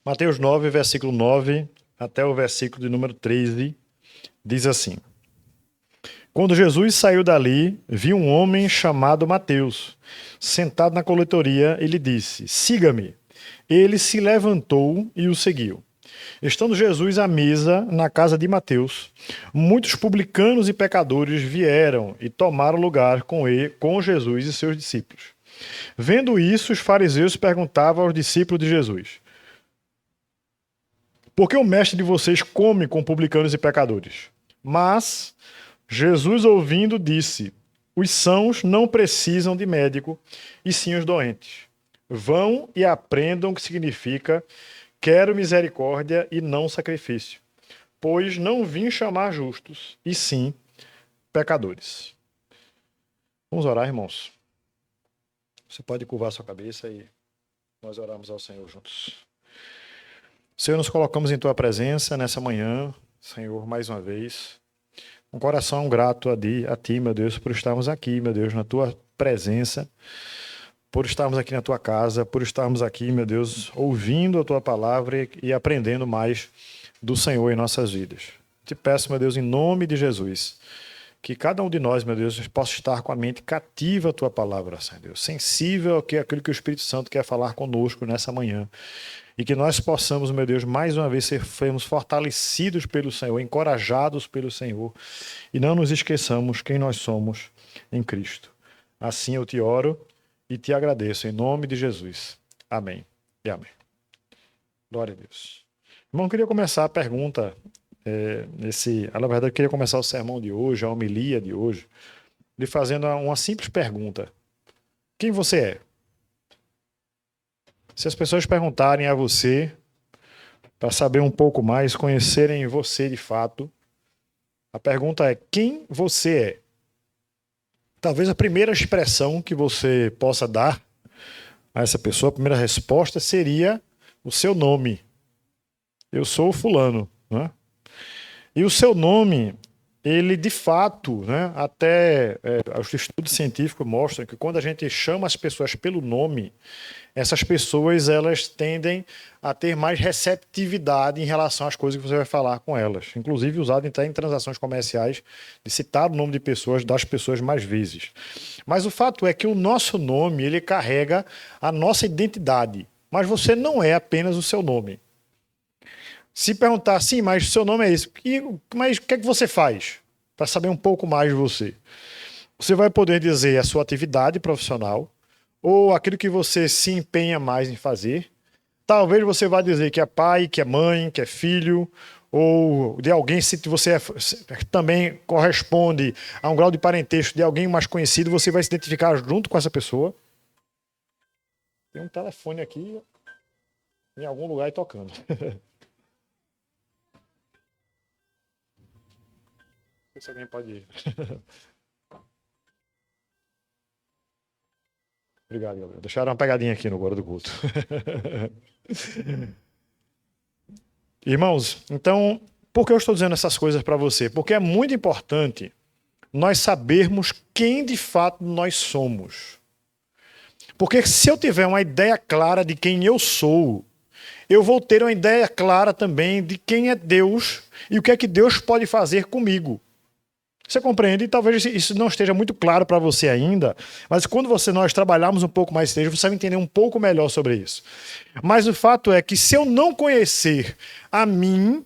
Mateus 9, versículo 9 até o versículo de número 13, diz assim: Quando Jesus saiu dali, viu um homem chamado Mateus, sentado na coletoria, e lhe disse: Siga-me. Ele se levantou e o seguiu. Estando Jesus à mesa na casa de Mateus, muitos publicanos e pecadores vieram e tomaram lugar com Jesus e seus discípulos. Vendo isso, os fariseus perguntavam aos discípulos de Jesus: Por que o mestre de vocês come com publicanos e pecadores? Mas Jesus, ouvindo, disse: Os sãos não precisam de médico, e sim os doentes. Vão e aprendam o que significa: quero misericórdia e não sacrifício, pois não vim chamar justos, e sim pecadores. Vamos orar, irmãos. Você pode curvar sua cabeça e nós oramos ao Senhor juntos. Senhor, nos colocamos em Tua presença nessa manhã, Senhor, mais uma vez. Um coração grato a Ti, meu Deus, por estarmos aqui, meu Deus, na Tua presença, por estarmos aqui na Tua casa, por estarmos aqui, meu Deus, ouvindo a Tua palavra e aprendendo mais do Senhor em nossas vidas. Te peço, meu Deus, em nome de Jesus, que cada um de nós, meu Deus, possa estar com a mente cativa à Tua palavra, Senhor Deus, sensível àquilo que o Espírito Santo quer falar conosco nessa manhã. E que nós possamos, meu Deus, mais uma vez sermos fortalecidos pelo Senhor, encorajados pelo Senhor, e não nos esqueçamos quem nós somos em Cristo. Assim eu te oro e te agradeço, em nome de Jesus. Amém e amém. Glória a Deus. Irmão, eu queria começar a pergunta, na verdade eu queria começar o sermão de hoje, a homilia de hoje, lhe fazendo uma simples pergunta. Quem você é? Se as pessoas perguntarem a você, para saber um pouco mais, conhecerem você de fato, a pergunta é: quem você é? Talvez a primeira expressão que você possa dar a essa pessoa, a primeira resposta seria o seu nome. Eu sou fulano, né? E o seu nome, ele de fato, né, até os estudos científicos mostram que quando a gente chama as pessoas pelo nome, essas pessoas elas tendem a ter mais receptividade em relação às coisas que você vai falar com elas. Inclusive usado até em transações comerciais, de citar o nome de pessoas, das pessoas mais vezes. Mas o fato é que o nosso nome, ele carrega a nossa identidade. Mas você não é apenas o seu nome. Se perguntar, sim, mas o seu nome é esse, mas o que é que você faz? Para saber um pouco mais de você. Você vai poder dizer a sua atividade profissional, ou aquilo que você se empenha mais em fazer. Talvez você vá dizer que é pai, que é mãe, que é filho, ou de alguém, se você também corresponde a um grau de parentesco de alguém mais conhecido, você vai se identificar junto com essa pessoa. Tem um telefone aqui em algum lugar tocando. Não sei se alguém pode ir. Obrigado, Gabriel. Deixaram uma pegadinha aqui no Agora do Culto. Irmãos, então, por que eu estou dizendo essas coisas para você? Porque é muito importante nós sabermos quem de fato nós somos. Porque se eu tiver uma ideia clara de quem eu sou, eu vou ter uma ideia clara também de quem é Deus e o que é que Deus pode fazer comigo. Você compreende? Talvez isso não esteja muito claro para você ainda, mas quando nós trabalharmos um pouco mais, você vai entender um pouco melhor sobre isso. Mas o fato é que se eu não conhecer a mim,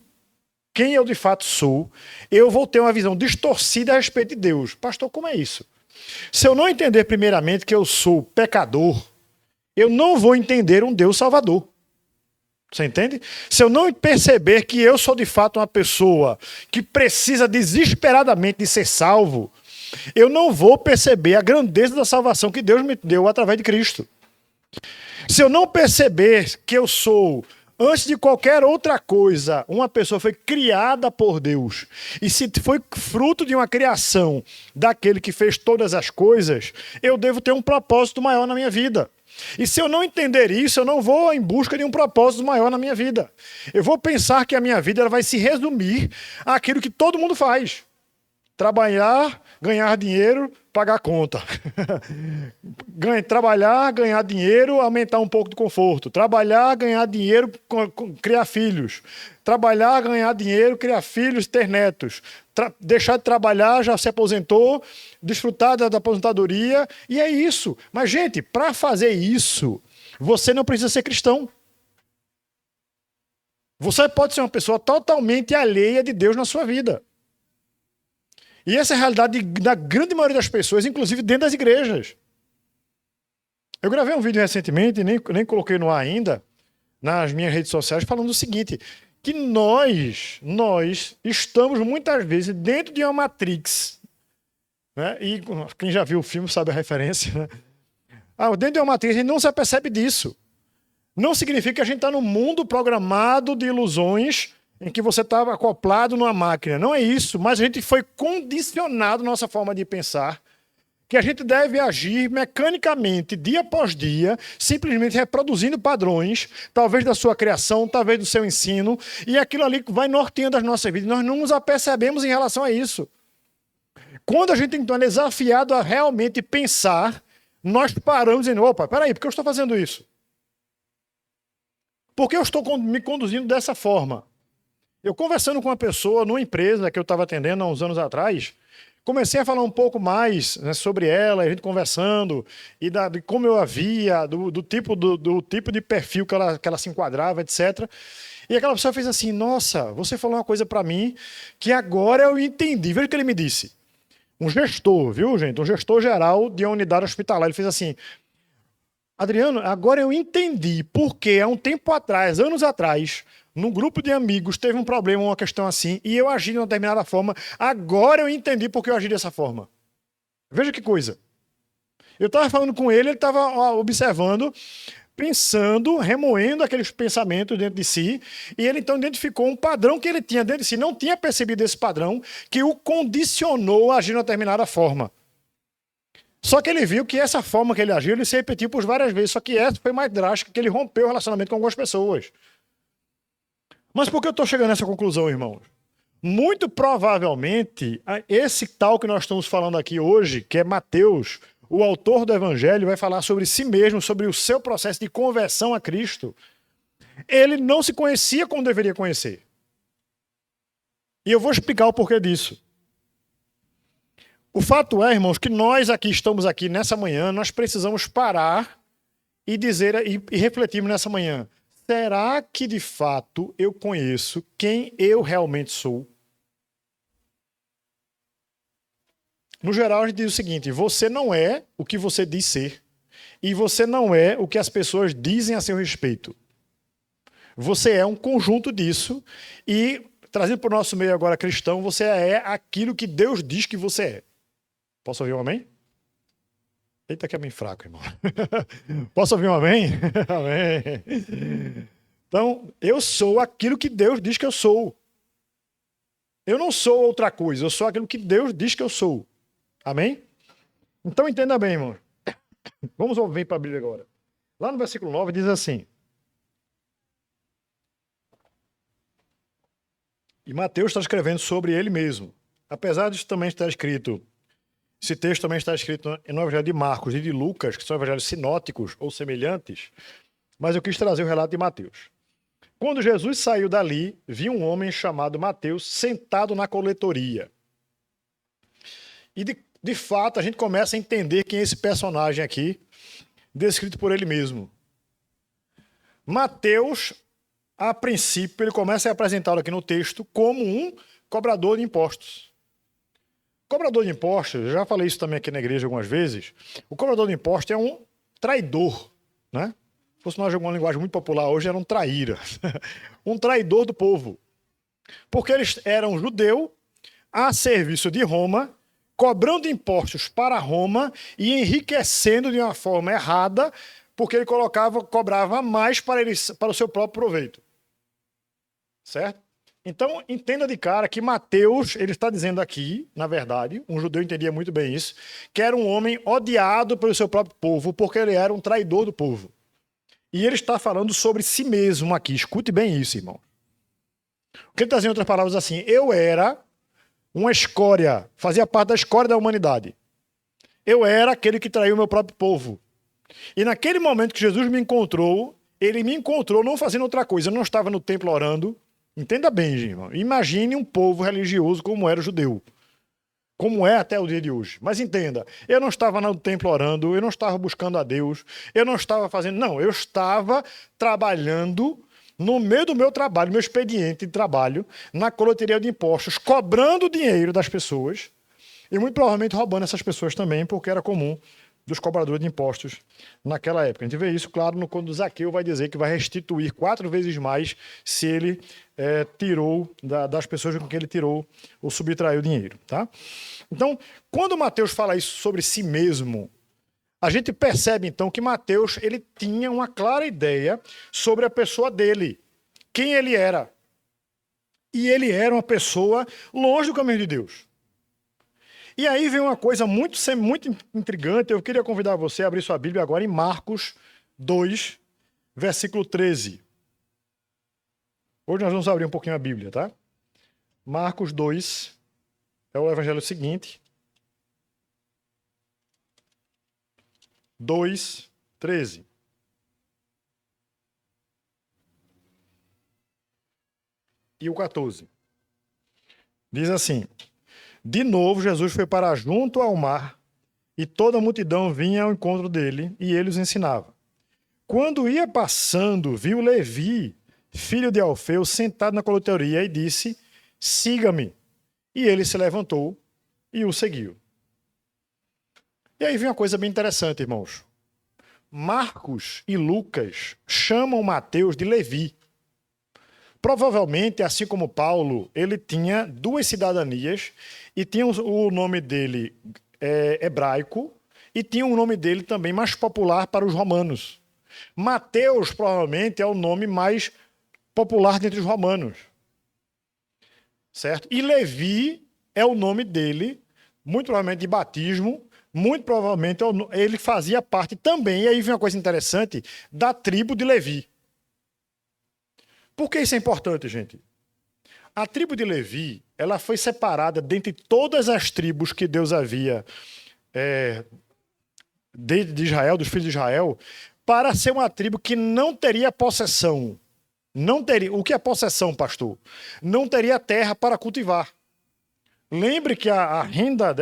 quem eu de fato sou, eu vou ter uma visão distorcida a respeito de Deus. Pastor, como é isso? Se eu não entender primeiramente que eu sou pecador, eu não vou entender um Deus salvador. Você entende? Se eu não perceber que eu sou de fato uma pessoa que precisa desesperadamente de ser salvo, eu não vou perceber a grandeza da salvação que Deus me deu através de Cristo. Se eu não perceber que eu sou, antes de qualquer outra coisa, uma pessoa foi criada por Deus, e se foi fruto de uma criação daquele que fez todas as coisas, eu devo ter um propósito maior na minha vida. E se eu não entender isso, eu não vou em busca de um propósito maior na minha vida. Eu vou pensar que a minha vida ela vai se resumir àquilo que todo mundo faz. Trabalhar, ganhar dinheiro, pagar conta. Trabalhar, ganhar dinheiro, aumentar um pouco de conforto. Trabalhar, ganhar dinheiro, criar filhos. Trabalhar, ganhar dinheiro, criar filhos, ter netos. Deixar de trabalhar, já se aposentou, desfrutar da aposentadoria, e é isso. Mas, gente, para fazer isso, você não precisa ser cristão. Você pode ser uma pessoa totalmente alheia de Deus na sua vida. E essa é a realidade da grande maioria das pessoas, inclusive dentro das igrejas. Eu gravei um vídeo recentemente, nem coloquei no ar ainda, nas minhas redes sociais, falando o seguinte, que nós estamos muitas vezes dentro de uma Matrix, né? E quem já viu o filme sabe a referência, né? Dentro de uma Matrix a gente não se apercebe disso. Não significa que a gente está num mundo programado de ilusões em que você estava acoplado numa máquina. Não é isso, mas a gente foi condicionado nossa forma de pensar, que a gente deve agir mecanicamente, dia após dia, simplesmente reproduzindo padrões, talvez da sua criação, talvez do seu ensino, e aquilo ali vai norteando as nossas vidas. Nós não nos apercebemos em relação a isso. Quando a gente então é desafiado a realmente pensar, nós paramos dizendo, opa, peraí, por que eu estou fazendo isso? Por que eu estou me conduzindo dessa forma? Eu conversando com uma pessoa numa empresa que eu estava atendendo há uns anos atrás, comecei a falar um pouco mais, né, sobre ela, a gente conversando, e de como eu a via, do tipo de perfil que ela se enquadrava, etc. E aquela pessoa fez assim, nossa, você falou uma coisa para mim que agora eu entendi. Veja o que ele me disse. Um gestor, viu, gente? Um gestor geral de uma unidade hospitalar. Ele fez assim, Adriano, agora eu entendi porque há um tempo atrás, anos atrás, num grupo de amigos teve um problema, uma questão assim, e eu agi de uma determinada forma. Agora eu entendi porque eu agi dessa forma. Veja que coisa. Eu estava falando com ele estava observando, pensando, remoendo aqueles pensamentos dentro de si, e ele então identificou um padrão que ele tinha dentro de si, não tinha percebido esse padrão, que o condicionou a agir de uma determinada forma. Só que ele viu que essa forma que ele agiu, ele se repetiu por várias vezes, só que essa foi mais drástica, que ele rompeu o relacionamento com algumas pessoas. Mas por que eu estou chegando nessa conclusão, irmãos? Muito provavelmente, esse tal que nós estamos falando aqui hoje, que é Mateus, o autor do Evangelho, vai falar sobre si mesmo, sobre o seu processo de conversão a Cristo. Ele não se conhecia como deveria conhecer. E eu vou explicar o porquê disso. O fato é, irmãos, que nós aqui estamos aqui nessa manhã, nós precisamos parar e dizer e refletirmos nessa manhã. Será que, de fato, eu conheço quem eu realmente sou? No geral, a gente diz o seguinte, você não é o que você diz ser. E você não é o que as pessoas dizem a seu respeito. Você é um conjunto disso e, trazendo para o nosso meio agora cristão, você é aquilo que Deus diz que você é. Posso ouvir um amém? Eita, que é bem fraco, irmão. Posso ouvir um amém? Amém. Então, eu sou aquilo que Deus diz que eu sou. Eu não sou outra coisa, eu sou aquilo que Deus diz que eu sou. Amém? Então, entenda bem, irmão. Vamos vir para a Bíblia agora. Lá no versículo 9 diz assim. E Mateus está escrevendo sobre ele mesmo. Apesar disso também estar escrito... Esse texto também está escrito no Evangelho de Marcos e de Lucas, que são evangelhos sinóticos ou semelhantes, mas eu quis trazer o relato de Mateus. Quando Jesus saiu dali, viu um homem chamado Mateus sentado na coletoria. E de fato a gente começa a entender quem é esse personagem aqui, descrito por ele mesmo. Mateus, a princípio, ele começa a apresentá-lo aqui no texto como um cobrador de impostos. Cobrador de impostos, eu já falei isso também aqui na igreja algumas vezes, o cobrador de impostos é um traidor, né? Se fosse nós uma linguagem muito popular hoje, era um traíra. Um traidor do povo. Porque eles eram judeu a serviço de Roma, cobrando impostos para Roma e enriquecendo de uma forma errada, porque ele cobrava mais para o seu próprio proveito. Certo? Então, entenda de cara que Mateus, ele está dizendo aqui, na verdade, um judeu entendia muito bem isso, que era um homem odiado pelo seu próprio povo, porque ele era um traidor do povo. E ele está falando sobre si mesmo aqui. Escute bem isso, irmão. O que ele está dizendo em outras palavras assim, eu era uma escória, fazia parte da escória da humanidade. Eu era aquele que traiu o meu próprio povo. E naquele momento que Jesus me encontrou, ele me encontrou não fazendo outra coisa. Eu não estava no templo orando. Entenda bem, irmão. Imagine um povo religioso como era o judeu. Como é até o dia de hoje. Mas entenda, eu não estava no templo orando, eu não estava buscando a Deus, eu não estava fazendo... Não, eu estava trabalhando no meio do meu trabalho, meu expediente de trabalho, na coletoria de impostos, cobrando dinheiro das pessoas e muito provavelmente roubando essas pessoas também, porque era comum dos cobradores de impostos naquela época. A gente vê isso, claro, quando Zaqueu vai dizer que vai restituir 4 vezes mais se ele tirou das pessoas com quem ele tirou ou subtraiu o dinheiro. Tá? Então, quando Mateus fala isso sobre si mesmo, a gente percebe, então, que Mateus ele tinha uma clara ideia sobre a pessoa dele, quem ele era. E ele era uma pessoa longe do caminho de Deus. E aí vem uma coisa muito intrigante. Eu queria convidar você a abrir sua Bíblia agora em Marcos 2, versículo 13. Hoje nós vamos abrir um pouquinho a Bíblia, tá? Marcos 2 é o evangelho seguinte. 2, 13. E o 14. Diz assim: de novo, Jesus foi para junto ao mar, e toda a multidão vinha ao encontro dele, e ele os ensinava. Quando ia passando, viu Levi, filho de Alfeu, sentado na coletoria, e disse: siga-me. E ele se levantou e o seguiu. E aí vem uma coisa bem interessante, irmãos. Marcos e Lucas chamam Mateus de Levi. Provavelmente, assim como Paulo, ele tinha 2 cidadanias e tinha o nome dele hebraico e tinha um nome dele também mais popular para os romanos. Mateus, provavelmente, é o nome mais popular dentre os romanos. Certo? E Levi é o nome dele, muito provavelmente de batismo, muito provavelmente ele fazia parte também, e aí vem uma coisa interessante, da tribo de Levi. Por que isso é importante, gente? A tribo de Levi, ela foi separada dentre todas as tribos que Deus havia de Israel, dos filhos de Israel, para ser uma tribo que não teria possessão. Não teria. O que é possessão, pastor? Não teria terra para cultivar. Lembre que a renda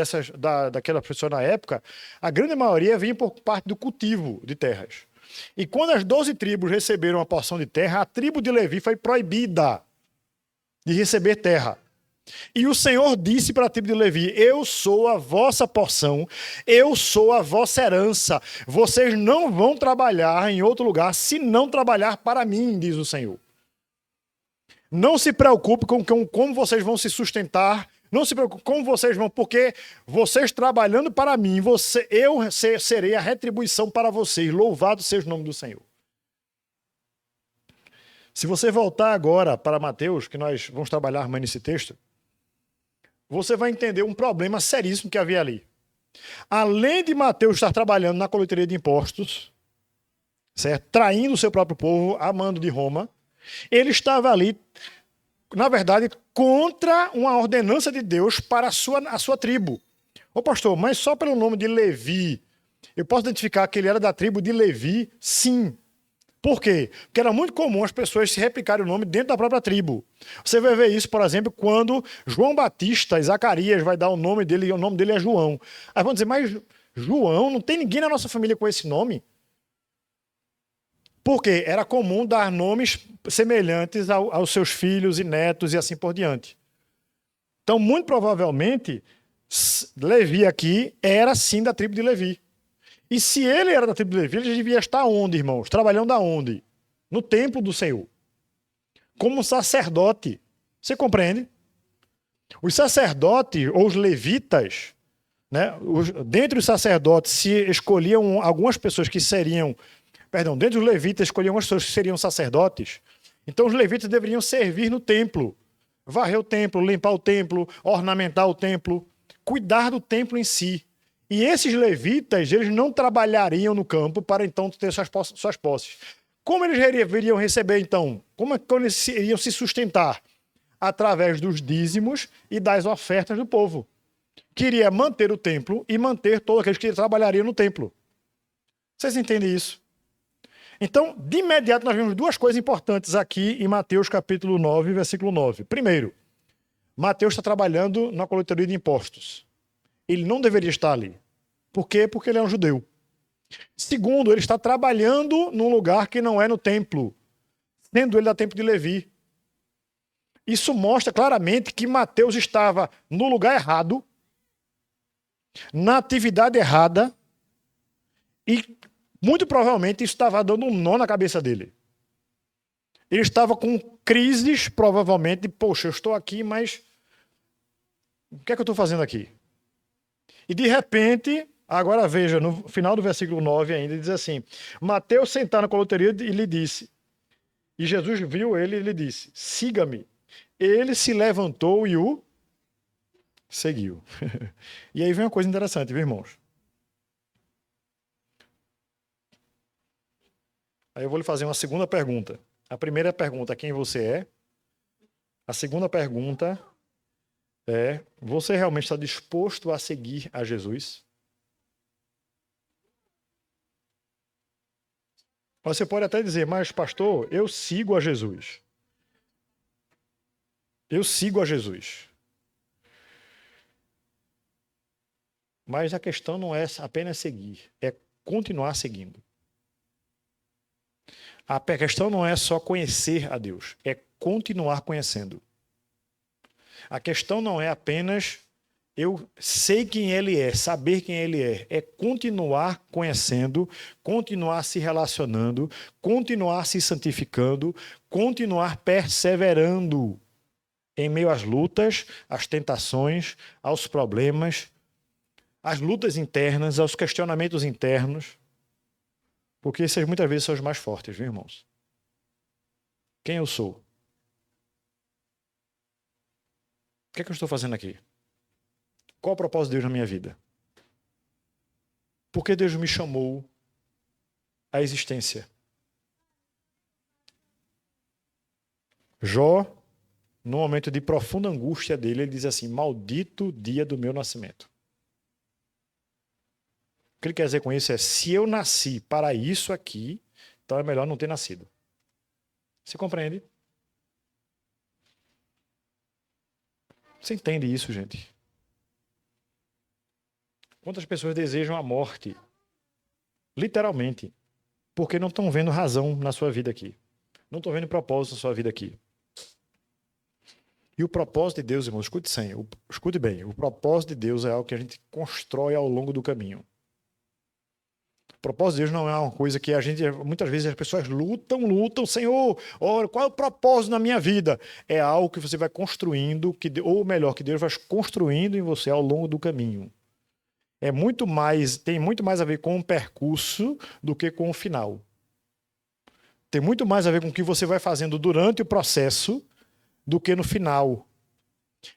daquela pessoa na época, a grande maioria vinha por parte do cultivo de terras. E quando as 12 tribos receberam uma porção de terra, a tribo de Levi foi proibida de receber terra. E o Senhor disse para a tribo de Levi: eu sou a vossa porção, eu sou a vossa herança. Vocês não vão trabalhar em outro lugar se não trabalhar para mim, diz o Senhor. Não se preocupe com como vocês vão se sustentar, não se preocupe como vocês vão, porque vocês trabalhando para mim, eu serei a retribuição para vocês. Louvado seja o nome do Senhor. Se você voltar agora para Mateus, que nós vamos trabalhar mais nesse texto, você vai entender um problema seríssimo que havia ali. Além de Mateus estar trabalhando na coletoria de impostos, certo? Traindo o seu próprio povo, a mando de Roma, ele estava ali, na verdade, contra uma ordenança de Deus para a sua tribo. Ô pastor, mas só pelo nome de Levi, eu posso identificar que ele era da tribo de Levi? Sim. Por quê? Porque era muito comum as pessoas se replicarem o nome dentro da própria tribo. Você vai ver isso, por exemplo, quando João Batista e Zacarias vai dar o nome dele, e o nome dele é João. Aí vão dizer, mas João, não tem ninguém na nossa família com esse nome? Porque era comum dar nomes semelhantes aos seus filhos e netos e assim por diante. Então, muito provavelmente, Levi aqui era sim da tribo de Levi. E se ele era da tribo de Levi, ele devia estar onde, irmãos? Trabalhando aonde? No templo do Senhor. Como sacerdote. Você compreende? Os sacerdotes, ou os levitas, né? Dentre os sacerdotes se escolhiam algumas pessoas que seriam... dentre os levitas escolhiam algumas pessoas que seriam sacerdotes. Então os levitas deveriam servir no templo. Varrer o templo, limpar o templo, ornamentar o templo, cuidar do templo em si. E esses levitas, eles não trabalhariam no campo para então ter suas posses. Como eles iriam receber então? Como eles iriam se sustentar? através dos dízimos e das ofertas do povo. Queria manter o templo e manter todos aqueles que trabalhariam no templo. Vocês entendem isso? Então, de imediato, nós vemos duas coisas importantes aqui em Mateus capítulo 9, versículo 9. Primeiro, Mateus está trabalhando na coletoria de impostos. Ele não deveria estar ali. Por quê? Porque ele é um judeu. Segundo, ele está trabalhando num lugar que não é no templo, sendo ele da templo de Levi. Isso mostra claramente que Mateus estava no lugar errado, na atividade errada, e muito provavelmente isso estava dando um nó na cabeça dele. Ele estava com crises, provavelmente, de, poxa, eu estou aqui, mas o que é que eu estou fazendo aqui? E de repente, agora veja, no final do versículo 9 ainda, diz assim, Mateus sentar na coloteria e lhe disse, e Jesus viu ele e lhe disse, siga-me. Ele se levantou e o seguiu. E aí vem uma coisa interessante, viu, irmãos? Aí eu vou lhe fazer uma segunda pergunta. A primeira pergunta, quem você é? A segunda pergunta é, você realmente está disposto a seguir a Jesus? Você pode até dizer, mas pastor, eu sigo a Jesus. Eu sigo a Jesus. Mas a questão não é apenas seguir, é continuar seguindo. A questão não é só conhecer a Deus, é continuar conhecendo. A questão não é apenas eu sei quem Ele é, saber quem Ele é continuar conhecendo, continuar se relacionando, continuar se santificando, continuar perseverando em meio às lutas, às tentações, aos problemas, às lutas internas, aos questionamentos internos, porque esses muitas vezes são os mais fortes, viu, irmãos? Quem eu sou? O que é que eu estou fazendo aqui? Qual o propósito de Deus na minha vida? Por que Deus me chamou à existência? Jó, no momento de profunda angústia dele, ele diz assim, maldito o dia do meu nascimento. O que ele quer dizer com isso é, se eu nasci para isso aqui, então é melhor não ter nascido. Você compreende? Você entende isso, gente? Quantas pessoas desejam a morte? Literalmente. Porque não estão vendo razão na sua vida aqui. Não estão vendo propósito na sua vida aqui. E o propósito de Deus, irmão, escute bem. O propósito de Deus é algo que a gente constrói ao longo do caminho. O propósito de Deus não é uma coisa que a gente, muitas vezes as pessoas lutam, Senhor, ora, qual é o propósito na minha vida? É algo que você vai construindo, ou melhor, que Deus vai construindo em você ao longo do caminho. Tem muito mais a ver com o percurso do que com o final. Tem muito mais a ver com o que você vai fazendo durante o processo do que no final.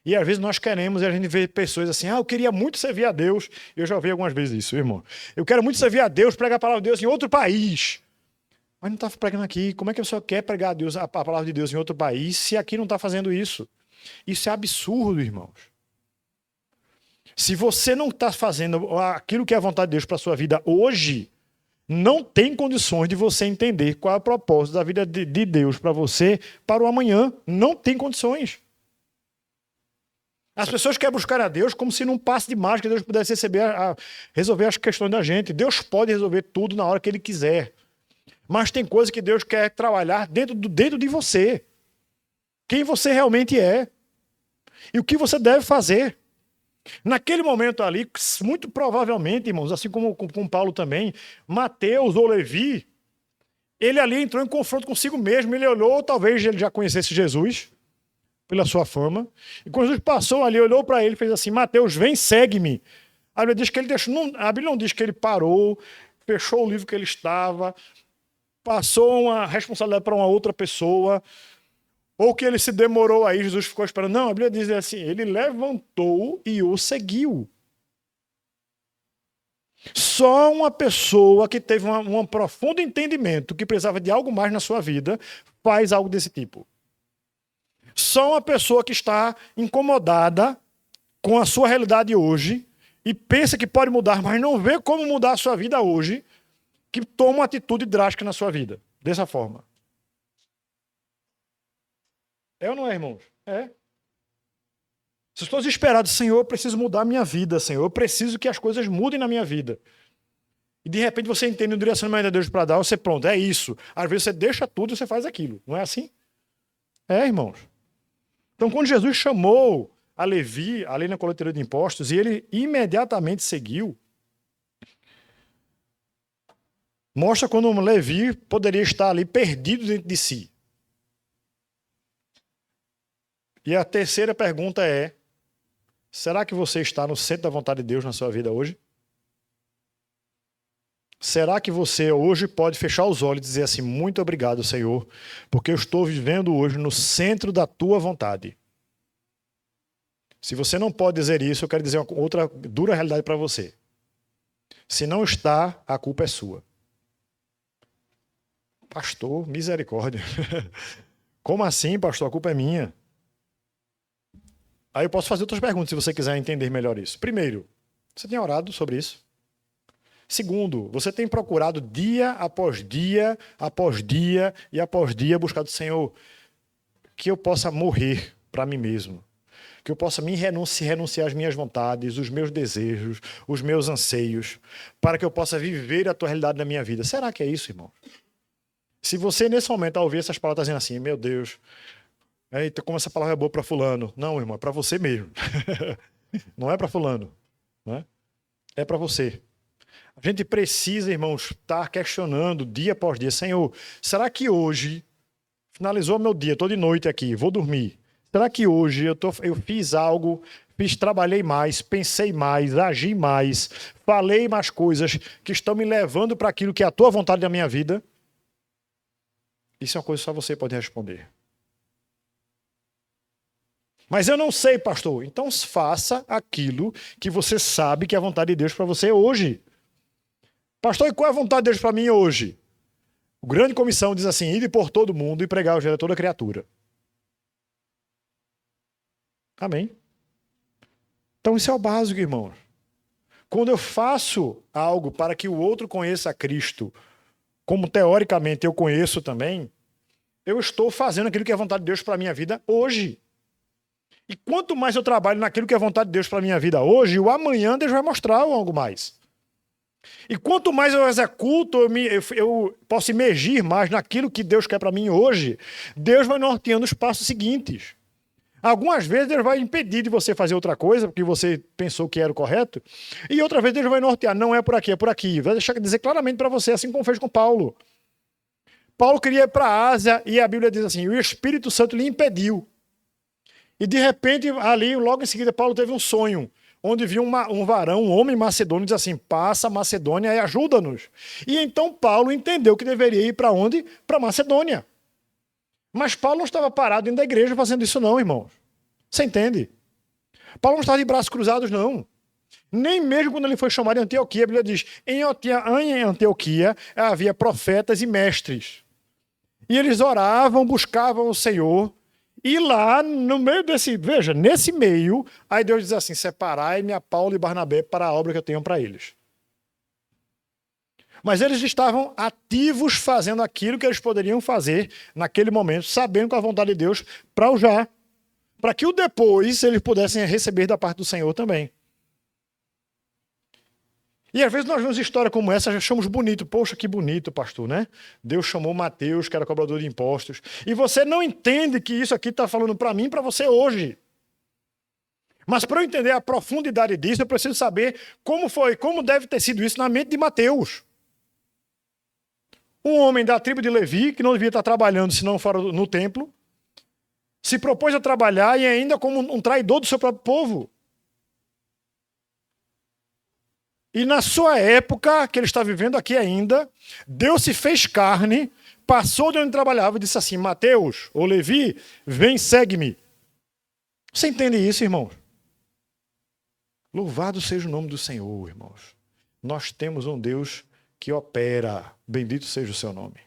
E às vezes nós queremos, e a gente vê pessoas assim, eu queria muito servir a Deus. Eu já ouvi algumas vezes isso, irmão. Eu quero muito servir a Deus, pregar a palavra de Deus em outro país. Mas não está pregando aqui. Como é que a pessoa quer pregar a palavra de Deus em outro país se aqui não está fazendo isso? Isso é absurdo, irmãos. Se você não está fazendo aquilo que é a vontade de Deus para a sua vida hoje, não tem condições de você entender qual é o propósito da vida de Deus para você para o amanhã. Não tem condições. As pessoas querem buscar a Deus como se num passe de mágica Deus pudesse resolver as questões da gente. Deus pode resolver tudo na hora que Ele quiser. Mas tem coisas que Deus quer trabalhar dentro de você. Quem você realmente é. E o que você deve fazer. Naquele momento ali, muito provavelmente, irmãos, assim como com Paulo também, Mateus ou Levi, ele ali entrou em confronto consigo mesmo. Ele olhou, talvez ele já conhecesse Jesus, pela sua fama. E quando Jesus passou ali, olhou para ele e fez assim, Mateus, vem, segue-me. A Bíblia diz que ele deixou, a Bíblia não diz que ele parou, fechou o livro que ele estava, passou uma responsabilidade para uma outra pessoa, ou que ele se demorou aí, Jesus ficou esperando. Não, a Bíblia diz assim, ele levantou e o seguiu. Só uma pessoa que teve um profundo entendimento que precisava de algo mais na sua vida faz algo desse tipo. Só uma pessoa que está incomodada com a sua realidade hoje e pensa que pode mudar, mas não vê como mudar a sua vida hoje, que toma uma atitude drástica na sua vida. Dessa forma. É ou não é, irmãos? É. Se estou desesperado, Senhor, eu preciso mudar a minha vida, Senhor. Eu preciso que as coisas mudem na minha vida. E de repente você entende o direcionamento de Deus para dar, você pronto, é isso. Às vezes você deixa tudo e você faz aquilo. Não é assim? É, irmãos. Então, quando Jesus chamou a Levi, ali na coletoria de impostos, e ele imediatamente seguiu, mostra quando um Levi poderia estar ali perdido dentro de si. E a terceira pergunta é: será que você está no centro da vontade de Deus na sua vida hoje? Será que você hoje pode fechar os olhos e dizer assim: muito obrigado, Senhor, porque eu estou vivendo hoje no centro da tua vontade? Se você não pode dizer isso, eu quero dizer uma outra dura realidade para você. Se não está, a culpa é sua. Pastor, misericórdia. Como assim, pastor? A culpa é minha. Aí eu posso fazer outras perguntas se você quiser entender melhor isso. Primeiro, você tem orado sobre isso? Segundo, você tem procurado dia após dia, após dia e após dia buscar do Senhor que eu possa morrer para mim mesmo, que eu possa renunciar às minhas vontades, os meus desejos, os meus anseios, para que eu possa viver a tua realidade na minha vida. Será que é isso, irmão? Se você nesse momento ao ouvir essas palavras dizendo assim: meu Deus, eita, como essa palavra é boa para fulano. Não, irmão, é para você mesmo. Não é para fulano, né? É para você. A gente precisa, irmãos, estar questionando dia após dia: Senhor, será que hoje, finalizou meu dia, estou de noite aqui, vou dormir. Será que hoje eu fiz algo, trabalhei mais, pensei mais, agi mais, falei mais coisas que estão me levando para aquilo que é a tua vontade da minha vida? Isso é uma coisa que só você pode responder. Mas eu não sei, pastor. Então faça aquilo que você sabe que é a vontade de Deus para você hoje. Pastor, e qual é a vontade de Deus para mim hoje? O grande comissão diz assim: ide por todo mundo e pregar o evangelho a toda criatura. Amém? Então isso é o básico, irmãos. Quando eu faço algo para que o outro conheça a Cristo, como teoricamente eu conheço também, eu estou fazendo aquilo que é a vontade de Deus para a minha vida hoje. E quanto mais eu trabalho naquilo que é a vontade de Deus para a minha vida hoje, o amanhã Deus vai mostrar algo mais. E quanto mais eu executo, eu posso imergir mais naquilo que Deus quer para mim hoje, Deus vai norteando os passos seguintes. Algumas vezes Deus vai impedir de você fazer outra coisa, porque você pensou que era o correto, e outra vez Deus vai nortear: não é por aqui, é por aqui. Vai deixar dizer claramente para você, assim como fez com Paulo. Paulo queria ir para a Ásia, e a Bíblia diz assim: o Espírito Santo lhe impediu. E de repente, ali, logo em seguida, Paulo teve um sonho, onde viu um varão, um homem macedônio, diz assim: passa a Macedônia e ajuda-nos. E então Paulo entendeu que deveria ir para onde? Para Macedônia. Mas Paulo não estava parado dentro da igreja fazendo isso não, irmãos. Você entende? Paulo não estava de braços cruzados, não. Nem mesmo quando ele foi chamado em Antioquia, a Bíblia diz: em Antioquia havia profetas e mestres. E eles oravam, buscavam o Senhor. E lá, no meio desse, veja, nesse meio, aí Deus diz assim: separai-me a Paulo e Barnabé para a obra que eu tenho para eles. Mas eles estavam ativos fazendo aquilo que eles poderiam fazer naquele momento, sabendo com a vontade de Deus para o já. Para que o depois eles pudessem receber da parte do Senhor também. E às vezes nós vemos história como essa, já achamos bonito. Poxa, que bonito, pastor, né? Deus chamou Mateus, que era cobrador de impostos. E você não entende que isso aqui está falando para mim e para você hoje. Mas para eu entender a profundidade disso, eu preciso saber como deve ter sido isso na mente de Mateus. Um homem da tribo de Levi, que não devia estar trabalhando se não fora no templo, se propôs a trabalhar e ainda como um traidor do seu próprio povo. E na sua época, que ele está vivendo aqui ainda, Deus se fez carne, passou de onde trabalhava e disse assim: Mateus, ou Levi, vem, segue-me. Você entende isso, irmãos? Louvado seja o nome do Senhor, irmãos. Nós temos um Deus que opera. Bendito seja o seu nome.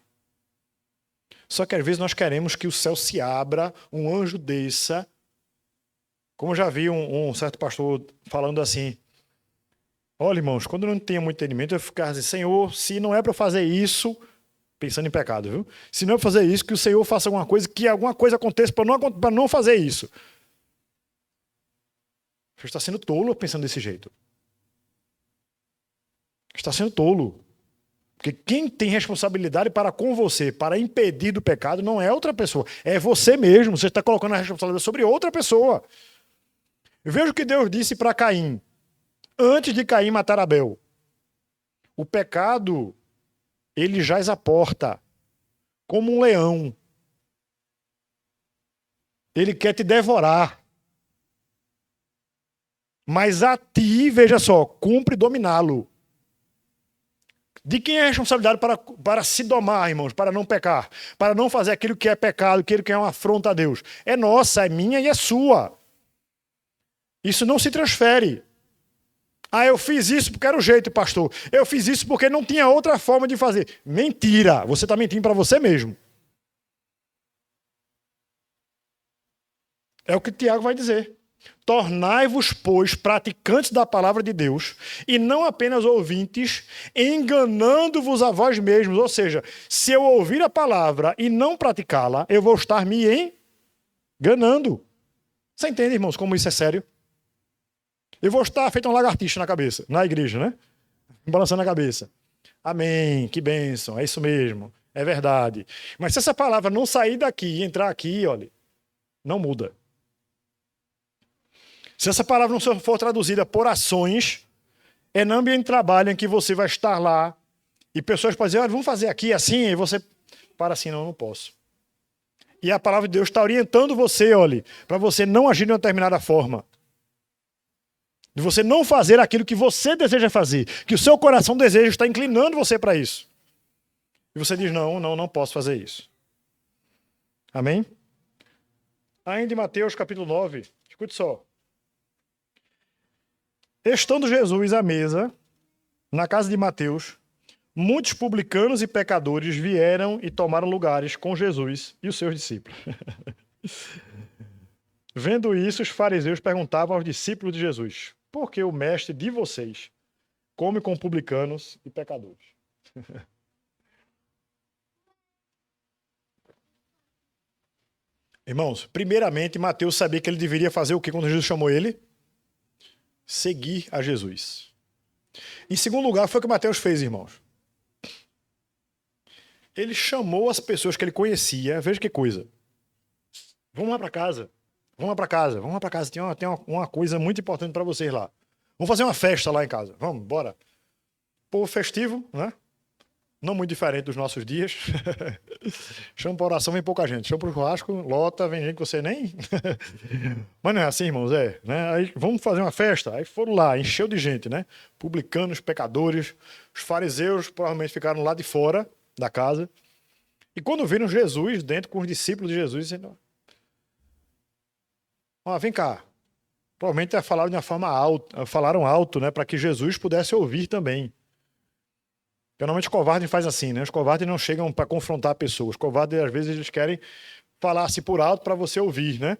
Só que às vezes nós queremos que o céu se abra, um anjo desça. Como eu já vi um certo pastor falando assim: olha, irmãos, quando eu não tenho muito entendimento, eu ficar assim, Senhor, se não é para fazer isso, pensando em pecado, viu? Se não é para fazer isso, que o Senhor faça alguma coisa, que alguma coisa aconteça para não fazer isso. Você está sendo tolo pensando desse jeito. Está sendo tolo. Porque quem tem responsabilidade para com você, para impedir do pecado, não é outra pessoa. É você mesmo. Você está colocando a responsabilidade sobre outra pessoa. Veja o que Deus disse para Caim. Antes de Caim matar Abel. O pecado, ele jaz à porta. Como um leão. Ele quer te devorar. Mas a ti, veja só, cumpre dominá-lo. De quem é a responsabilidade para se domar, irmãos, para não pecar, para não fazer aquilo que é pecado, aquilo que é uma afronta a Deus? É nossa, é minha e é sua. Isso não se transfere. Ah, eu fiz isso porque era o jeito, pastor. Eu fiz isso porque não tinha outra forma de fazer. Mentira, você está mentindo para você mesmo. É o que Tiago vai dizer. Tornai-vos, pois, praticantes da palavra de Deus, e não apenas ouvintes, enganando-vos a vós mesmos. Ou seja, se eu ouvir a palavra e não praticá-la, eu vou estar me enganando. Você entende, irmãos, como isso é sério? Eu vou estar feito um lagartixa na cabeça, na igreja, né? Balançando a cabeça. Amém, que bênção, é isso mesmo, é verdade. Mas se essa palavra não sair daqui e entrar aqui, olha, não muda. Se essa palavra não for traduzida por ações, é no ambiente de trabalho em que você vai estar lá e pessoas podem dizer, olha, vamos fazer aqui assim, e você para assim, não posso. E a palavra de Deus está orientando você, olha, para você não agir de uma determinada forma. De você não fazer aquilo que você deseja fazer, que o seu coração deseja, está inclinando você para isso. E você diz, não posso fazer isso. Amém? Ainda em Mateus capítulo 9, escute só. Estando Jesus à mesa, na casa de Mateus, muitos publicanos e pecadores vieram e tomaram lugares com Jesus e os seus discípulos. Vendo isso, os fariseus perguntavam aos discípulos de Jesus, por que o mestre de vocês come com publicanos e pecadores? Irmãos, primeiramente, Mateus sabia que ele deveria fazer o que quando Jesus chamou ele? Seguir a Jesus. Em segundo lugar, foi o que Mateus fez, irmãos. Ele chamou as pessoas que ele conhecia, veja que coisa. Vamos lá para casa. Vamos lá para casa. Vamos lá para casa. Tem uma coisa muito importante para vocês lá. Vamos fazer uma festa lá em casa. Vamos, bora. Povo festivo, né? Não muito diferente dos nossos dias. Chama para oração, vem pouca gente. Chama para o churrasco, lota, vem gente que você nem... Mas não é assim, irmãos, né? Aí, vamos fazer uma festa. Aí foram lá, encheu de gente, né? Publicanos, pecadores. Os fariseus provavelmente ficaram lá de fora da casa. E quando viram Jesus dentro com os discípulos de Jesus, dizendo, vem cá. Provavelmente falaram de uma forma alta, falaram alto, né? Para que Jesus pudesse ouvir também. Geralmente os covardes fazem assim, né? Os covardes não chegam para confrontar pessoas. Os covardes, às vezes, eles querem falar assim por alto para você ouvir, né?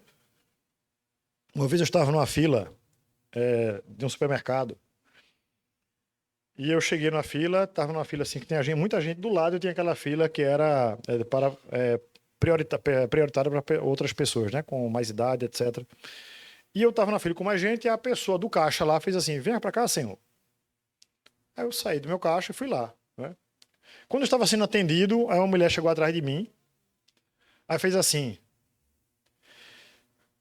Uma vez eu estava numa fila de um supermercado. E eu cheguei na fila, estava numa fila assim que tinha muita gente do lado, e tinha aquela fila que era prioritária para outras pessoas, né? Com mais idade, etc. E eu estava na fila com mais gente e a pessoa do caixa lá fez assim, venha para cá, senhor. Aí eu saí do meu caixa e fui lá. Né? Quando eu estava sendo atendido, aí uma mulher chegou atrás de mim, aí fez assim,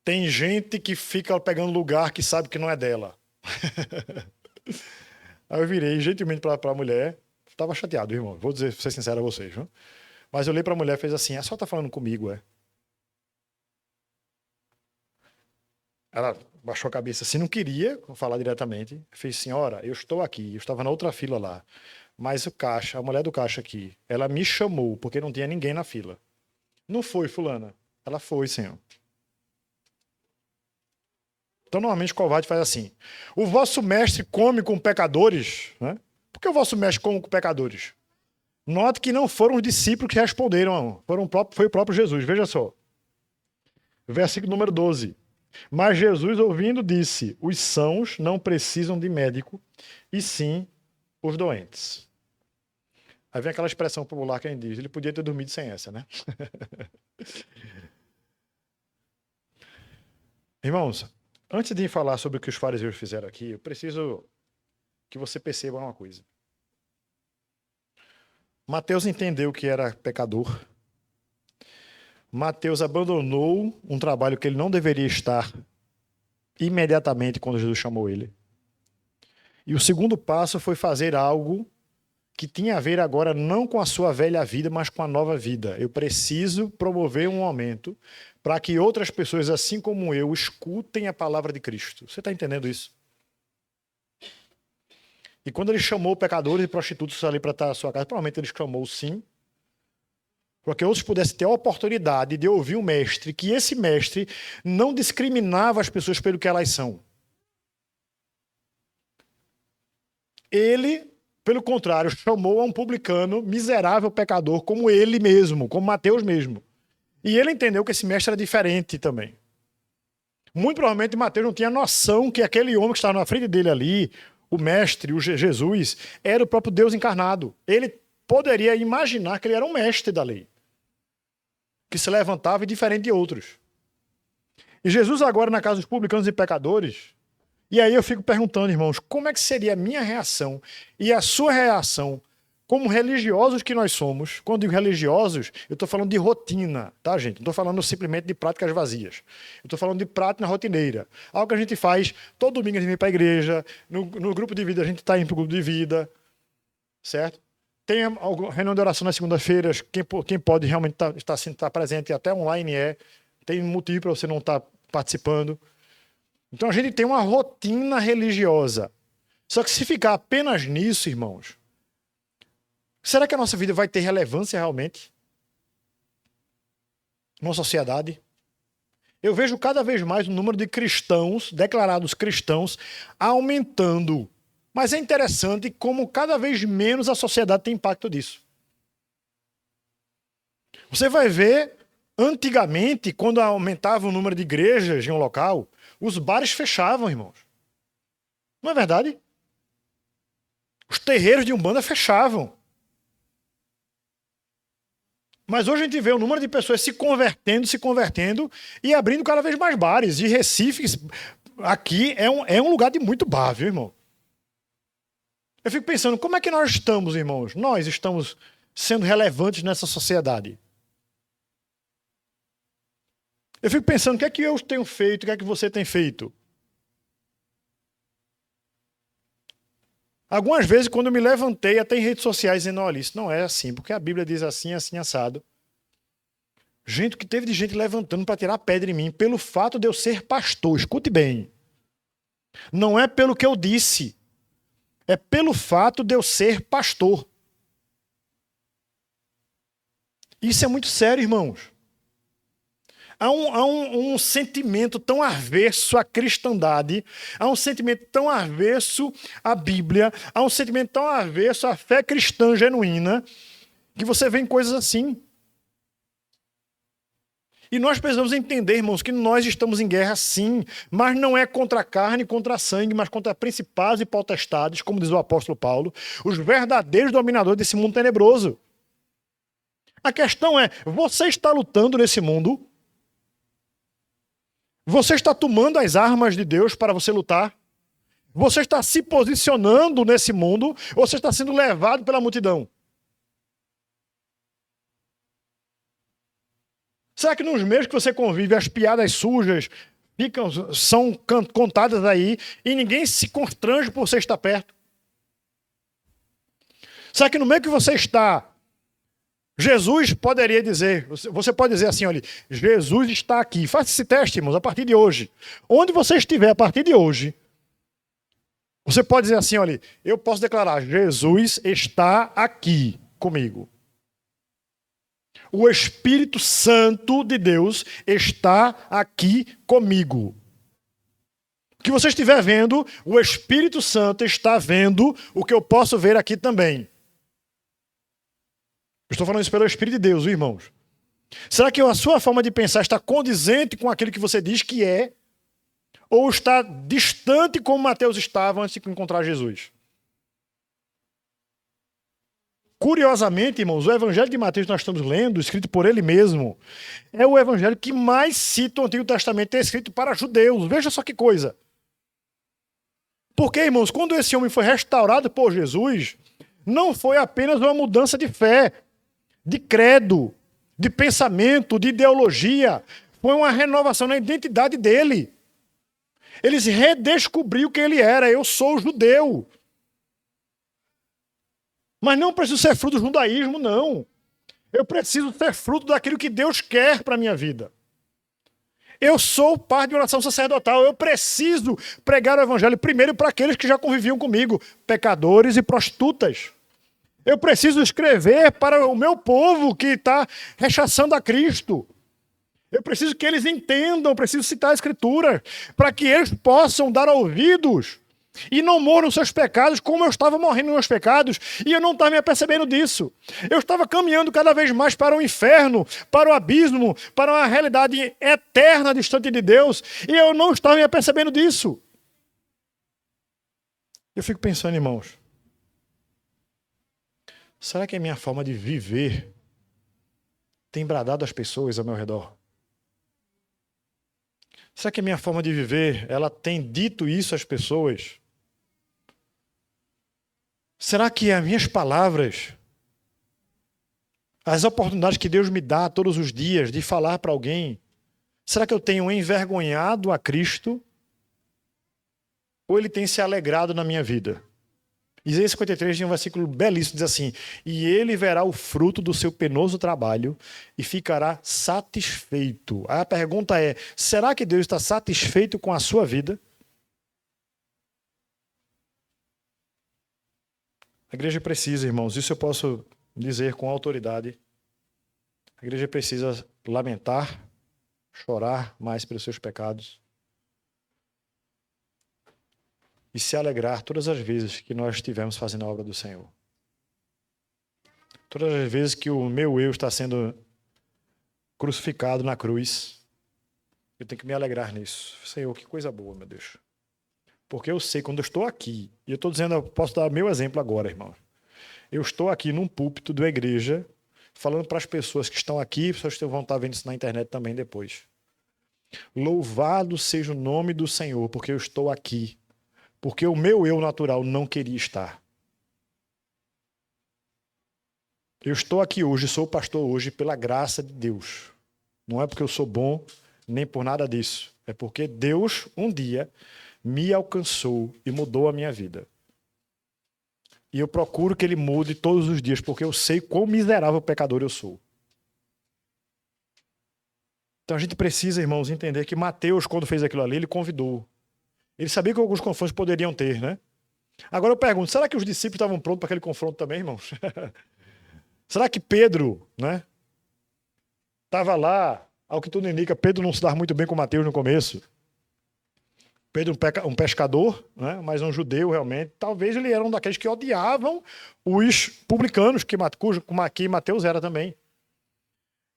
tem gente que fica pegando lugar que sabe que não é dela. Aí eu virei gentilmente para a mulher, estava chateado, irmão, vou ser sincero a vocês. Viu? Mas eu olhei para a mulher e fez assim, a senhora está falando comigo, é? Ela baixou a cabeça assim, não queria falar diretamente. Fez, senhora, eu estou aqui, eu estava na outra fila lá. Mas o caixa, a mulher do caixa aqui, ela me chamou porque não tinha ninguém na fila. Não foi, fulana. Ela foi, senhor. Então, normalmente, o covarde faz assim. O vosso mestre come com pecadores, né? Por que o vosso mestre come com pecadores? Note que não foram os discípulos que responderam, foi o próprio Jesus. Veja só. Versículo número 12. Mas Jesus, ouvindo, disse: os sãos não precisam de médico, e sim os doentes. Aí vem aquela expressão popular que a gente diz: ele podia ter dormido sem essa, né? Irmãos, antes de falar sobre o que os fariseus fizeram aqui, eu preciso que você perceba uma coisa. Mateus entendeu que era pecador. Mateus abandonou um trabalho que ele não deveria estar imediatamente quando Jesus chamou ele. E o segundo passo foi fazer algo que tinha a ver agora não com a sua velha vida, mas com a nova vida. Eu preciso promover um momento para que outras pessoas, assim como eu, escutem a palavra de Cristo. Você está entendendo isso? E quando ele chamou pecadores e prostitutas ali para estar na sua casa, provavelmente ele chamou sim, para que outros pudessem ter a oportunidade de ouvir um mestre, que esse mestre não discriminava as pessoas pelo que elas são. Ele, pelo contrário, chamou a um publicano, miserável pecador, como ele mesmo, como Mateus mesmo. E ele entendeu que esse mestre era diferente também. Muito provavelmente Mateus não tinha noção que aquele homem que estava na frente dele ali, o mestre, o Jesus, era o próprio Deus encarnado. Ele poderia imaginar que ele era um mestre da lei, que se levantava diferente de outros. E Jesus agora na casa dos publicanos e pecadores, e aí eu fico perguntando, irmãos, como é que seria a minha reação e a sua reação como religiosos que nós somos? Quando digo religiosos, eu estou falando de rotina, tá, gente? Não estou falando simplesmente de práticas vazias. Eu estou falando de prática rotineira. Algo que a gente faz todo domingo, a gente vem para a igreja, no grupo de vida a gente está indo para o grupo de vida, certo? Tem reunião de oração nas segundas-feiras, quem pode realmente estar presente, até online tem motivo para você não estar participando. Então a gente tem uma rotina religiosa. Só que se ficar apenas nisso, irmãos, será que a nossa vida vai ter relevância realmente? Numa sociedade? Eu vejo cada vez mais o número de cristãos, declarados cristãos, aumentando. Mas é interessante como cada vez menos a sociedade tem impacto disso. Você vai ver, antigamente, quando aumentava o número de igrejas em um local, os bares fechavam, irmãos. Não é verdade? Os terreiros de Umbanda fechavam. Mas hoje a gente vê o número de pessoas se convertendo e abrindo cada vez mais bares. E Recife, aqui, é um lugar de muito bar, viu, irmão? Eu fico pensando, como é que nós estamos, irmãos? Nós estamos sendo relevantes nessa sociedade. Eu fico pensando, o que é que eu tenho feito, o que é que você tem feito? Algumas vezes, quando eu me levantei, até em redes sociais, dizendo, olha, isso não é assim, porque a Bíblia diz assim, assim, assado. Gente, que teve de gente levantando para tirar pedra em mim, pelo fato de eu ser pastor. Escute bem. Não é pelo que eu disse. É pelo fato de eu ser pastor. Isso é muito sério, irmãos. Há um sentimento tão avesso à cristandade, há um sentimento tão avesso à Bíblia, há um sentimento tão avesso à fé cristã genuína, que você vê em coisas assim. E nós precisamos entender, irmãos, que nós estamos em guerra sim, mas não é contra a carne, contra a sangue, mas contra principados e potestades, como diz o apóstolo Paulo, os verdadeiros dominadores desse mundo tenebroso. A questão é, você está lutando nesse mundo? Você está tomando as armas de Deus para você lutar? Você está se posicionando nesse mundo ou você está sendo levado pela multidão? Será que nos meios que você convive as piadas sujas são contadas aí e ninguém se constrange por você estar perto? Será que no meio que você está, Jesus poderia dizer, você pode dizer assim, olha, Jesus está aqui. Faça esse teste, irmãos, a partir de hoje. Onde você estiver a partir de hoje, você pode dizer assim, olha, eu posso declarar, Jesus está aqui comigo. O Espírito Santo de Deus está aqui comigo. O que você estiver vendo, o Espírito Santo está vendo o que eu posso ver aqui também. estou falando isso pelo Espírito de Deus, irmãos. Será que a sua forma de pensar está condizente com aquilo que você diz que é? Ou está distante como Mateus estava antes de encontrar Jesus? Curiosamente, irmãos, o Evangelho de Mateus que nós estamos lendo, escrito por ele mesmo, é o Evangelho que mais cita o Antigo Testamento, é escrito para judeus. Veja só que coisa. Porque, irmãos, quando esse homem foi restaurado por Jesus, não foi apenas uma mudança de fé, de credo, de pensamento, de ideologia. Foi uma renovação na identidade dele. Ele redescobriu quem ele era. Eu sou judeu. Mas não preciso ser fruto do judaísmo, não. Eu preciso ser fruto daquilo que Deus quer para a minha vida. Eu sou parte de uma nação sacerdotal. Eu preciso pregar o evangelho primeiro para aqueles que já conviviam comigo, pecadores e prostitutas. Eu preciso escrever para o meu povo que está rechaçando a Cristo. Eu preciso que eles entendam, preciso citar a Escritura, para que eles possam dar ouvidos e não morram nos seus pecados como eu estava morrendo nos meus pecados e eu não estava me apercebendo disso. Eu estava caminhando cada vez mais para o inferno, para o abismo, para uma realidade eterna distante de Deus e eu não estava me apercebendo disso. Eu fico pensando, irmãos, será que a minha forma de viver tem bradado as pessoas ao meu redor? Será que a minha forma de viver, ela tem dito isso às pessoas? Será que as minhas palavras, as oportunidades que Deus me dá todos os dias de falar para alguém, será que eu tenho envergonhado a Cristo? Ou ele tem se alegrado na minha vida? Isaías 53 tem um versículo belíssimo, diz assim: e ele verá o fruto do seu penoso trabalho e ficará satisfeito. Aí a pergunta é, será que Deus está satisfeito com a sua vida? A igreja precisa, irmãos, isso eu posso dizer com autoridade. A igreja precisa lamentar, chorar mais pelos seus pecados e se alegrar todas as vezes que nós estivermos fazendo a obra do Senhor. Todas as vezes que o meu eu está sendo crucificado na cruz, eu tenho que me alegrar nisso. Senhor, que coisa boa, meu Deus. Porque eu sei, quando eu estou aqui, e eu estou dizendo, eu posso dar meu exemplo agora, irmão. Eu estou aqui num púlpito da igreja, falando para as pessoas que estão aqui, pessoas que vão estar vendo isso na internet também depois. Louvado seja o nome do Senhor, porque eu estou aqui. Porque o meu eu natural não queria estar. Eu estou aqui hoje, sou pastor hoje pela graça de Deus. Não é porque eu sou bom, nem por nada disso. É porque Deus, um dia, me alcançou e mudou a minha vida. E eu procuro que Ele mude todos os dias, porque eu sei quão miserável pecador eu sou. Então a gente precisa, irmãos, entender que Mateus, quando fez aquilo ali, ele convidou. Ele sabia que alguns confrontos poderiam ter, né? Agora eu pergunto, será que os discípulos estavam prontos para aquele confronto também, irmãos? Será que Pedro, né? Estava lá, ao que tudo indica, Pedro não se dava muito bem com Mateus no começo. Pedro, um pescador, né? Mas um judeu realmente. Talvez ele era um daqueles que odiavam os publicanos, como aqui Mateus era também.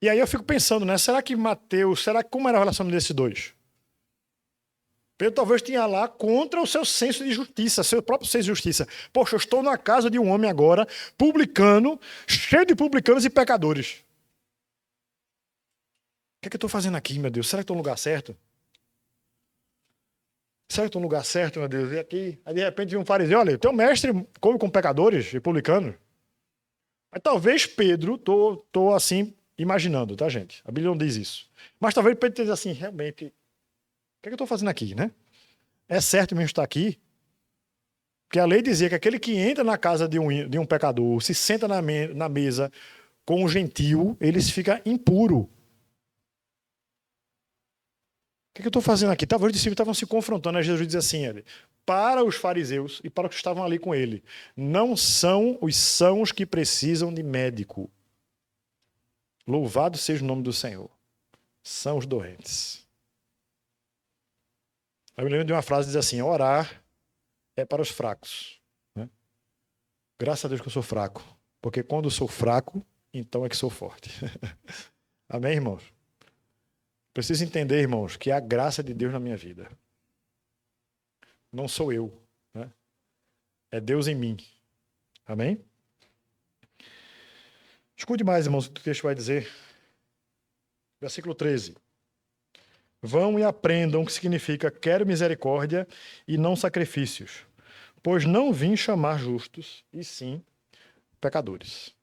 E aí eu fico pensando, né? Será que como era a relação desses dois? Pedro talvez tinha lá contra o seu senso de justiça, seu próprio senso de justiça. Poxa, eu estou na casa de um homem agora, publicano, cheio de publicanos e pecadores. O que é que eu estou fazendo aqui, meu Deus? Será que estou no lugar certo? Será que estou no lugar certo, meu Deus? E aqui, aí de repente vem um fariseu, olha, teu mestre come com pecadores e publicanos. Mas talvez Pedro, estou assim imaginando, tá, gente? A Bíblia não diz isso. Mas talvez Pedro tenha assim, realmente, o que é que eu estou fazendo aqui, né? É certo mesmo estar aqui? Porque a lei dizia que aquele que entra na casa de um pecador, se senta na mesa com um gentil, ele fica impuro. O que é que eu estou fazendo aqui? Talvez os discípulos estavam se confrontando, aí Jesus diz assim, para os fariseus e para os que estavam ali com ele, não são os sãos que precisam de médico. Louvado seja o nome do Senhor. São os doentes. Eu me lembro de uma frase que diz assim, orar é para os fracos. Né? Graças a Deus que eu sou fraco. Porque quando eu sou fraco, então é que sou forte. Amém, irmãos? Preciso entender, irmãos, que há a graça de Deus na minha vida. Não sou eu, né? É Deus em mim. Amém? Escute mais, irmãos, o que o texto vai dizer. Versículo 13. Vão e aprendam o que significa quero misericórdia e não sacrifícios, pois não vim chamar justos, e sim pecadores.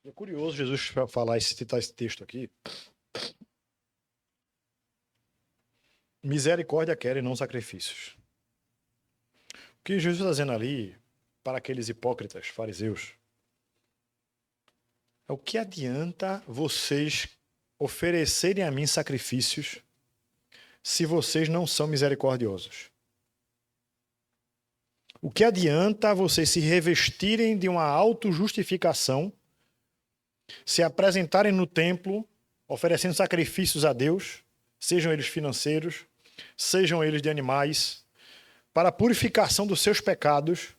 É curioso Jesus falar citar esse texto aqui. Misericórdia quero e não sacrifícios. O que Jesus está dizendo ali para aqueles hipócritas, fariseus, é o que adianta vocês oferecerem a mim sacrifícios se vocês não são misericordiosos? O que adianta vocês se revestirem de uma autojustificação, se apresentarem no templo, oferecendo sacrifícios a Deus, sejam eles financeiros, sejam eles de animais, para a purificação dos seus pecados,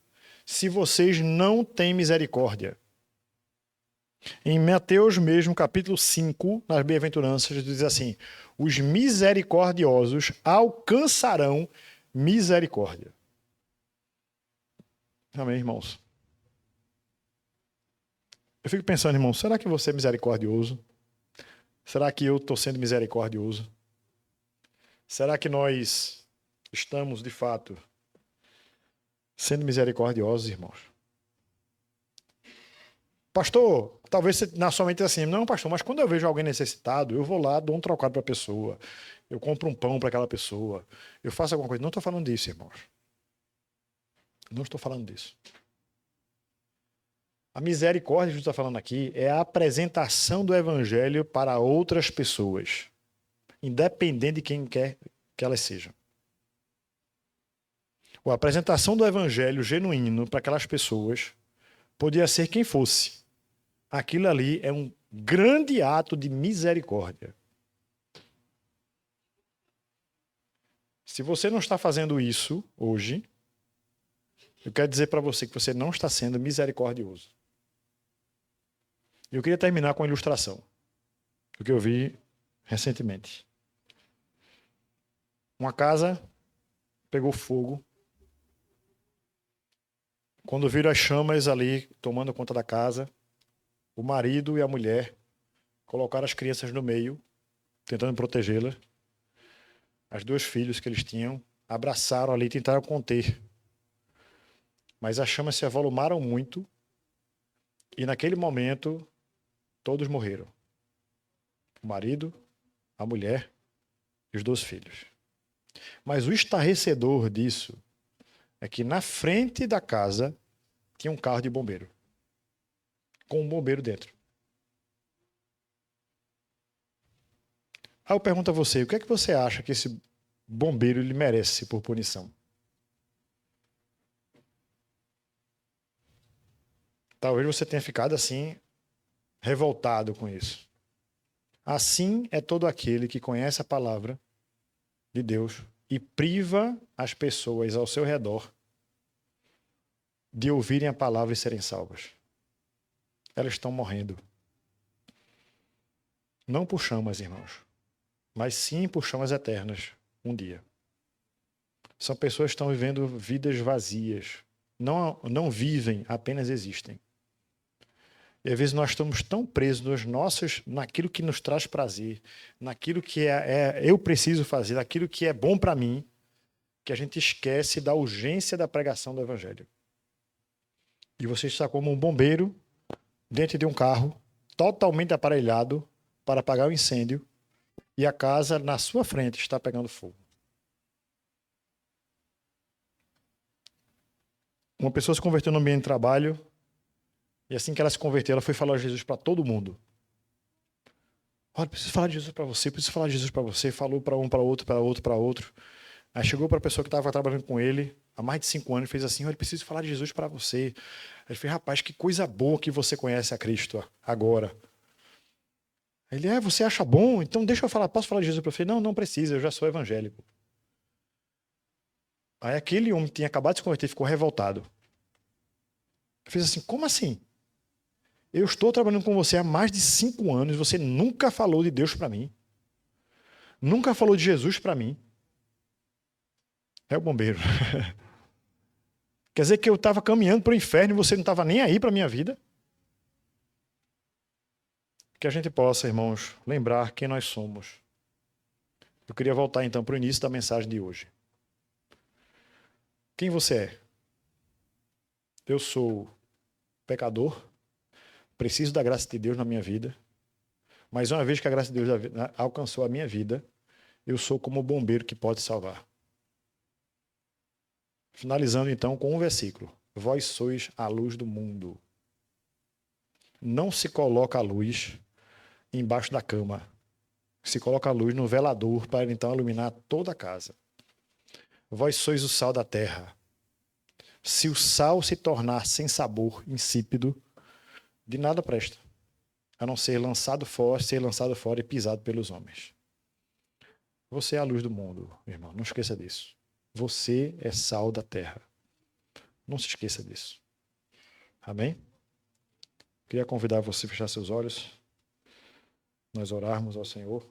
se vocês não têm misericórdia? Em Mateus mesmo, capítulo 5, nas bem-aventuranças, diz assim: os misericordiosos alcançarão misericórdia. Amém, irmãos? Eu fico pensando, irmão, será que você é misericordioso? Será que eu estou sendo misericordioso? Será que nós estamos, de fato, sendo misericordiosos, irmãos? Pastor, talvez você, na sua mente assim, não, pastor, mas quando eu vejo alguém necessitado, eu vou lá, dou um trocado para a pessoa, eu compro um pão para aquela pessoa, eu faço alguma coisa. Não estou falando disso, irmãos. Não estou falando disso. A misericórdia que a gente está falando aqui é a apresentação do evangelho para outras pessoas, independente de quem quer que elas sejam. A apresentação do evangelho genuíno para aquelas pessoas podia ser quem fosse. Aquilo ali é um grande ato de misericórdia. Se você não está fazendo isso hoje, eu quero dizer para você que você não está sendo misericordioso. Eu queria terminar com uma ilustração do que eu vi recentemente. Uma casa pegou fogo. Quando viram as chamas ali tomando conta da casa, o marido e a mulher colocaram as crianças no meio, tentando protegê-las. As duas filhas que eles tinham abraçaram ali e tentaram conter. Mas as chamas se avolumaram muito e naquele momento todos morreram. O marido, a mulher e os 2 filhos. Mas o estarrecedor disso é que na frente da casa tinha um carro de bombeiro, com um bombeiro dentro. Aí eu pergunto a você, o que é que você acha que esse bombeiro ele merece por punição? Talvez você tenha ficado assim, revoltado com isso. Assim é todo aquele que conhece a palavra de Deus e priva as pessoas ao seu redor de ouvirem a palavra e serem salvas. Elas estão morrendo. Não por chamas, irmãos, mas sim por chamas eternas, um dia. São pessoas que estão vivendo vidas vazias. Não vivem, apenas existem. E às vezes nós estamos tão presos naquilo que nos traz prazer, naquilo que eu preciso fazer, naquilo que é bom para mim, que a gente esquece da urgência da pregação do evangelho. E você está como um bombeiro dentro de um carro, totalmente aparelhado para apagar o incêndio, e a casa na sua frente está pegando fogo. Uma pessoa se converteu no ambiente de trabalho, e assim que ela se converteu, ela foi falar de Jesus para todo mundo. Olha, preciso falar de Jesus para você, preciso falar de Jesus para você. Falou para um, para outro, para outro, para outro. Aí chegou para a pessoa que estava trabalhando com ele há mais de 5 anos e fez assim: olha, preciso falar de Jesus para você. Ele fez: rapaz, que coisa boa que você conhece a Cristo agora. Ele: você acha bom? Então deixa eu falar, posso falar de Jesus para você? Não, não precisa, eu já sou evangélico. Aí aquele homem que tinha acabado de se converter ficou revoltado. Fez assim, como assim? Eu estou trabalhando com você há mais de 5 anos, você nunca falou de Deus para mim. Nunca falou de Jesus para mim. É o bombeiro. Quer dizer que eu estava caminhando para o inferno e você não estava nem aí para a minha vida? Que a gente possa, irmãos, lembrar quem nós somos. Eu queria voltar então para o início da mensagem de hoje. Quem você é? Eu sou pecador, preciso da graça de Deus na minha vida, mas uma vez que a graça de Deus alcançou a minha vida, eu sou como o bombeiro que pode salvar. Finalizando então com um versículo. Vós sois a luz do mundo. Não se coloca a luz embaixo da cama. Se coloca a luz no velador para então iluminar toda a casa. Vós sois o sal da terra. Se o sal se tornar sem sabor, insípido, de nada presta, a não ser lançado fora e pisado pelos homens. Você é a luz do mundo, irmão. Não esqueça disso. Você é sal da terra. Não se esqueça disso. Amém? Queria convidar você a fechar seus olhos, nós orarmos ao Senhor.